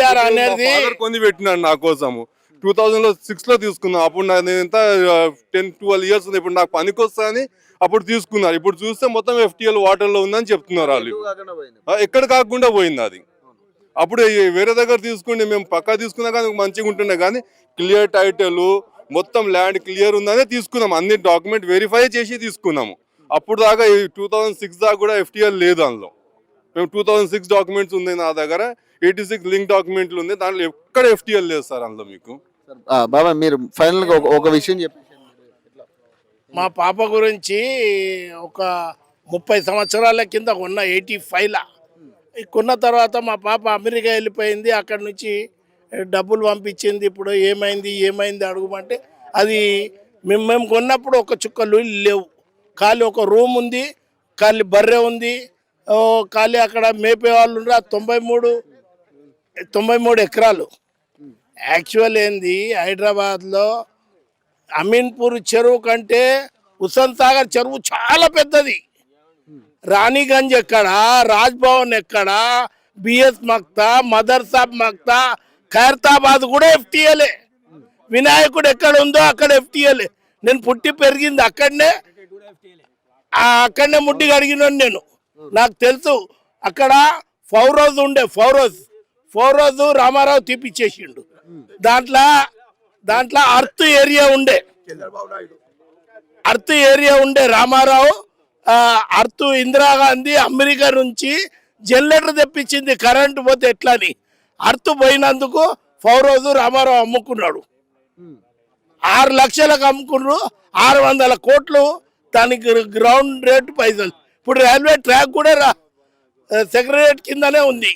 అనేది కొని పెట్టినాడు నా కోసము 2006 లో తీసుకున్నా. అప్పుడు నేను ఎంత 10-12 ఇయర్స్ ఉంది. ఇప్పుడు నాకు పనికి వస్తా అని అప్పుడు తీసుకున్నారు. ఇప్పుడు చూస్తే మొత్తం FTL వాటర్ లో ఉందని చెప్తున్నారు వాళ్ళు. ఎక్కడ కాకుండా పోయింది అది. అప్పుడు వేరే దగ్గర తీసుకుంటే మేము పక్కా తీసుకున్నా కానీ మంచిగా ఉంటుండే, కానీ క్లియర్ టైటిల్ మొత్తం ల్యాండ్ క్లియర్ ఉందనే తీసుకున్నాం. అన్ని డాక్యుమెంట్ వెరిఫై చేసి తీసుకున్నాము. అప్పుడు దాకా 2006 దాకా కూడా FTL లేదు అందులో. మేము 2006 డాక్యుమెంట్స్ ఉంది నా దగ్గర, 86 లింక్ డాక్యుమెంట్లు ఉంది. దాంట్లో ఎక్కడ FTL లేదు సార్ అందులో. మీకు బాబా మీరు ఫైనల్ గా ఒక విషయం చెప్పండి. మా పాప గురించి ఒక 30 సంవత్సరాల కింద కొన్న 85లా కొన్న తర్వాత మా పాప అమెరికా వెళ్ళిపోయింది. అక్కడి నుంచి డబ్బులు పంపించింది. ఇప్పుడు ఏమైంది అడుగుమంటే అది మేము కొన్నప్పుడు ఒక చుక్కలు లేవు. ఖాళీ ఒక రూమ్ ఉంది, ఖాళీ బర్రె ఉంది, ఖాళీ అక్కడ మేపే వాళ్ళు ఉన్నారు. 93 ఎకరాలు. యాక్చువల్ ఏంది, హైదరాబాద్లో అమీన్పూర్ చెరువు కంటే హుస్సేన్ సాగర్ చెరువు చాలా పెద్దది. రాణిగంజ్ ఎక్కడ, రాజ్ భవన్ ఎక్కడ, బిఎస్ మక్తా, మదర్సాబ్ మక్తా, ఖైరతాబాద్ కూడా FTLే. వినాయకుడు ఎక్కడ ఉందో అక్కడ FTLే. నేను పుట్టి పెరిగింది అక్కడనే ముడ్డి కడిగినాను నేను. నాకు తెలుసు. అక్కడ ఫౌరోజ్ ఉండే, ఫౌరోజ్ రామారావు తీపిచ్చేసిండు. దాంట్లో అర్త్ ఏరియా ఉండే రామారావు అర్త్ ఇందిరాగాంధీ అమెరికా నుంచి జనరేటర్ తెప్పించింది కరెంటు పోతే ఎట్లా అని. అర్త్ పోయినందుకు ఫౌరోజు రామారావు అమ్ముకున్నాడు. 6 లక్షలకు అమ్ముకున్నారు. 600 కోట్లు దానికి గ్రౌండ్ రేట్ పైసలు. ఇప్పుడు రైల్వే ట్రాక్ కూడా సెక్రటరియట్ కిందనే ఉంది.